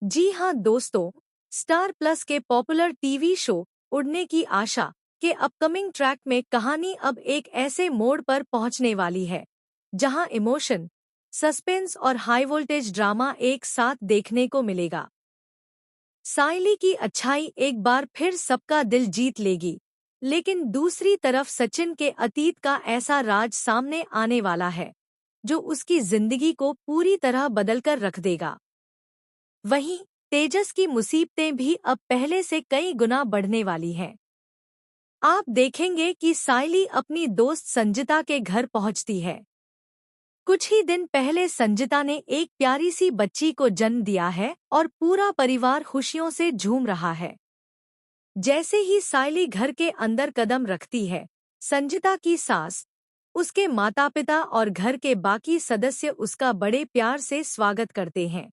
जी हाँ दोस्तों, star plus के पॉपुलर टीवी शो उड़ने की आशा के अपकमिंग ट्रैक में कहानी अब एक ऐसे मोड़ पर पहुंचने वाली है जहां इमोशन, सस्पेंस और हाई वोल्टेज ड्रामा एक साथ देखने को मिलेगा। साइली की अच्छाई एक बार फिर सबका दिल जीत लेगी, लेकिन दूसरी तरफ सचिन के अतीत का ऐसा राज सामने आने वाला है जो उसकी जिंदगी को पूरी तरह बदलकर रख देगा। वहीं तेजस की मुसीबतें भी अब पहले से कई गुना बढ़ने वाली हैं। आप देखेंगे कि साइली अपनी दोस्त संजिता के घर पहुंचती है। कुछ ही दिन पहले संजिता ने एक प्यारी सी बच्ची को जन्म दिया है और पूरा परिवार खुशियों से झूम रहा है। जैसे ही साइली घर के अंदर कदम रखती है, संजिता की सास, उसके माता-पिता और घर के बाकी सदस्य उसका बड़े प्यार से स्वागत करते हैं।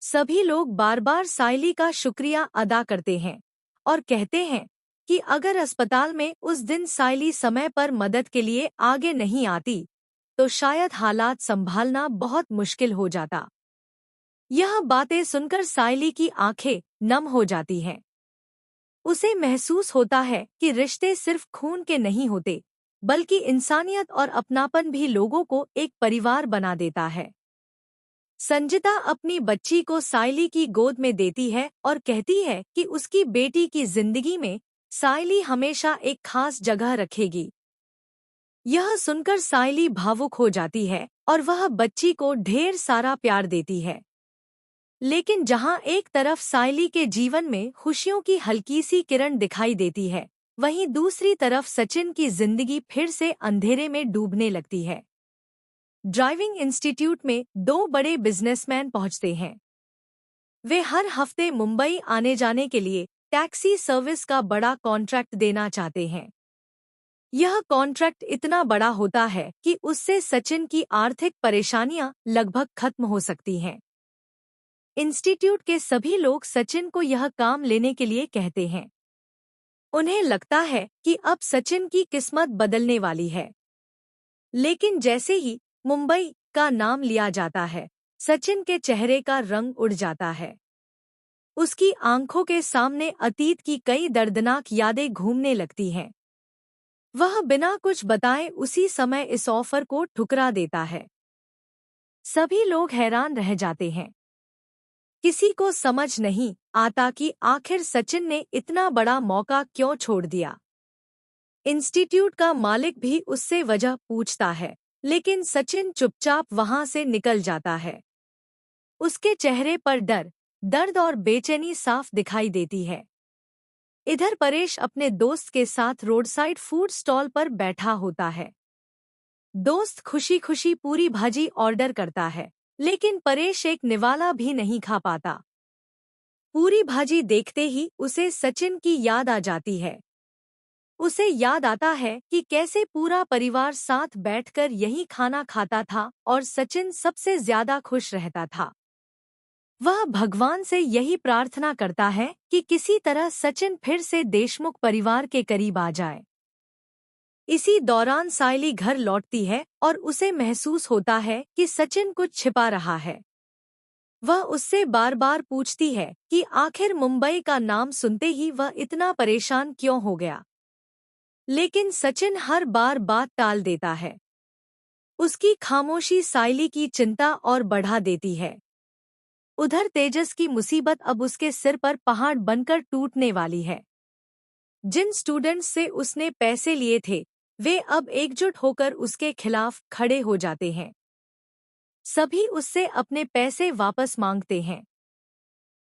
सभी लोग बार बार साइली का शुक्रिया अदा करते हैं और कहते हैं कि अगर अस्पताल में उस दिन साइली समय पर मदद के लिए आगे नहीं आती, तो शायद हालात संभालना बहुत मुश्किल हो जाता। यह बातें सुनकर साइली की आंखें नम हो जाती हैं। उसे महसूस होता है कि रिश्ते सिर्फ खून के नहीं होते, बल्कि इंसानियत और अपनापन भी लोगों को एक परिवार बना देता है। संजिता अपनी बच्ची को साइली की गोद में देती है और कहती है कि उसकी बेटी की जिंदगी में साइली हमेशा एक खास जगह रखेगी। यह सुनकर साइली भावुक हो जाती है और वह बच्ची को ढेर सारा प्यार देती है। लेकिन जहां एक तरफ साइली के जीवन में खुशियों की हल्की सी किरण दिखाई देती है, वहीं दूसरी तरफ सचिन की जिंदगी फिर से अंधेरे में डूबने लगती है। ड्राइविंग इंस्टीट्यूट में दो बड़े बिजनेसमैन पहुंचते हैं। वे हर हफ्ते मुंबई आने जाने के लिए टैक्सी सर्विस का बड़ा कॉन्ट्रैक्ट देना चाहते हैं। यह कॉन्ट्रैक्ट इतना बड़ा होता है कि उससे सचिन की आर्थिक परेशानियां लगभग खत्म हो सकती हैं। इंस्टीट्यूट के सभी लोग सचिन को यह काम लेने के लिए कहते हैं। उन्हें लगता है कि अब सचिन की किस्मत बदलने वाली है। लेकिन जैसे ही मुंबई का नाम लिया जाता है, सचिन के चेहरे का रंग उड़ जाता है। उसकी आंखों के सामने अतीत की कई दर्दनाक यादें घूमने लगती हैं। वह बिना कुछ बताए उसी समय इस ऑफर को ठुकरा देता है। सभी लोग हैरान रह जाते हैं। किसी को समझ नहीं आता कि आखिर सचिन ने इतना बड़ा मौका क्यों छोड़ दिया। इंस्टीट्यूट का मालिक भी उससे वजह पूछता है, लेकिन सचिन चुपचाप वहां से निकल जाता है। उसके चेहरे पर डर, दर्द और बेचैनी साफ दिखाई देती है। इधर परेश अपने दोस्त के साथ रोड साइड फूड स्टॉल पर बैठा होता है। दोस्त खुशी खुशी पूरी भाजी ऑर्डर करता है, लेकिन परेश एक निवाला भी नहीं खा पाता। पूरी भाजी देखते ही उसे सचिन की याद आ जाती है। उसे याद आता है कि कैसे पूरा परिवार साथ बैठकर यही खाना खाता था और सचिन सबसे ज्यादा खुश रहता था। वह भगवान से यही प्रार्थना करता है कि किसी तरह सचिन फिर से देशमुख परिवार के करीब आ जाए। इसी दौरान साइली घर लौटती है और उसे महसूस होता है कि सचिन कुछ छिपा रहा है। वह उससे बार बार पूछती है कि आखिर मुंबई का नाम सुनते ही वह इतना परेशान क्यों हो गया। लेकिन सचिन हर बार बात टाल देता है। उसकी खामोशी साइली की चिंता और बढ़ा देती है। उधर तेजस की मुसीबत अब उसके सिर पर पहाड़ बनकर टूटने वाली है। जिन स्टूडेंट्स से उसने पैसे लिए थे, वे अब एकजुट होकर उसके खिलाफ खड़े हो जाते हैं। सभी उससे अपने पैसे वापस मांगते हैं।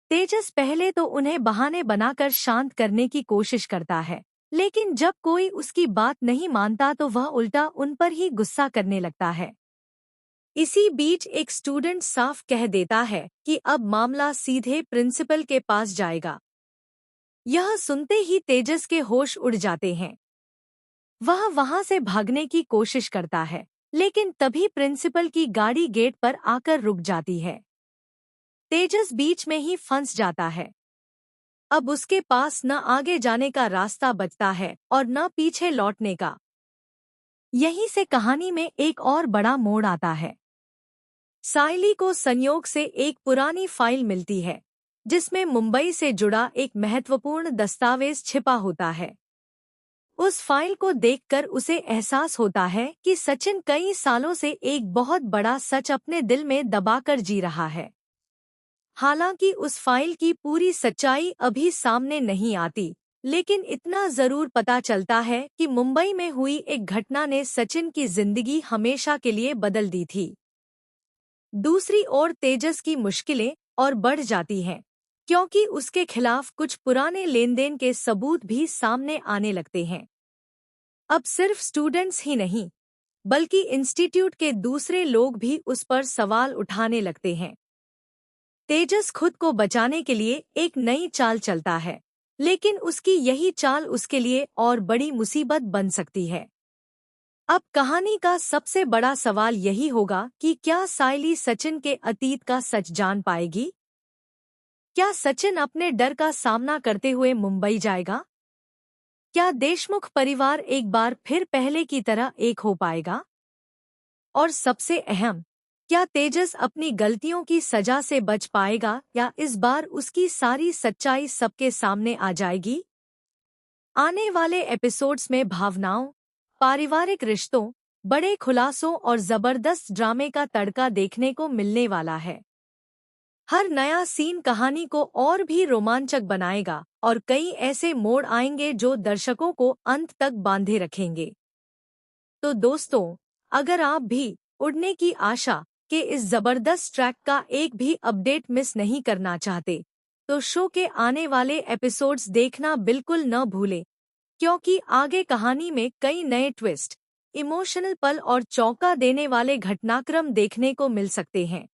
तेजस पहले तो उन्हें बहाने बनाकर शांत करने की कोशिश करता है, लेकिन जब कोई उसकी बात नहीं मानता तो वह उल्टा उन पर ही गुस्सा करने लगता है। इसी बीच एक स्टूडेंट साफ कह देता है कि अब मामला सीधे प्रिंसिपल के पास जाएगा। यह सुनते ही तेजस के होश उड़ जाते हैं। वह वहां से भागने की कोशिश करता है, लेकिन तभी प्रिंसिपल की गाड़ी गेट पर आकर रुक जाती है। तेजस बीच में ही फंस जाता है। अब उसके पास न आगे जाने का रास्ता बचता है और न पीछे लौटने का। यहीं से कहानी में एक और बड़ा मोड़ आता है। सायली को संयोग से एक पुरानी फाइल मिलती है जिसमें मुंबई से जुड़ा एक महत्वपूर्ण दस्तावेज छिपा होता है। उस फाइल को देखकर उसे एहसास होता है कि सचिन कई सालों से एक बहुत बड़ा सच अपने दिल में दबाकर जी रहा है। हालांकि उस फाइल की पूरी सच्चाई अभी सामने नहीं आती, लेकिन इतना जरूर पता चलता है कि मुंबई में हुई एक घटना ने सचिन की जिंदगी हमेशा के लिए बदल दी थी। दूसरी ओर तेजस की मुश्किलें और बढ़ जाती हैं, क्योंकि उसके खिलाफ कुछ पुराने लेनदेन के सबूत भी सामने आने लगते हैं। अब सिर्फ स्टूडेंट्स ही नहीं, बल्कि इंस्टीट्यूट के दूसरे लोग भी उस पर सवाल उठाने लगते हैं। तेजस खुद को बचाने के लिए एक नई चाल चलता है, लेकिन उसकी यही चाल उसके लिए और बड़ी मुसीबत बन सकती है। अब कहानी का सबसे बड़ा सवाल यही होगा कि क्या सायली सचिन के अतीत का सच जान पाएगी? क्या सचिन अपने डर का सामना करते हुए मुंबई जाएगा? क्या देशमुख परिवार एक बार फिर पहले की तरह एक हो पाएगा? और सबसे अहम, क्या तेजस अपनी गलतियों की सजा से बच पाएगा या इस बार उसकी सारी सच्चाई सबके सामने आ जाएगी? आने वाले एपिसोड्स में भावनाओं, पारिवारिक रिश्तों, बड़े खुलासों और जबरदस्त ड्रामे का तड़का देखने को मिलने वाला है। हर नया सीन कहानी को और भी रोमांचक बनाएगा और कई ऐसे मोड़ आएंगे जो दर्शकों को अंत तक बांधे रखेंगे। तो दोस्तों, अगर आप भी उड़ने की आशा के इस जबरदस्त ट्रैक का एक भी अपडेट मिस नहीं करना चाहते, तो शो के आने वाले एपिसोड्स देखना बिल्कुल न भूलें, क्योंकि आगे कहानी में कई नए ट्विस्ट, इमोशनल पल और चौंका देने वाले घटनाक्रम देखने को मिल सकते हैं।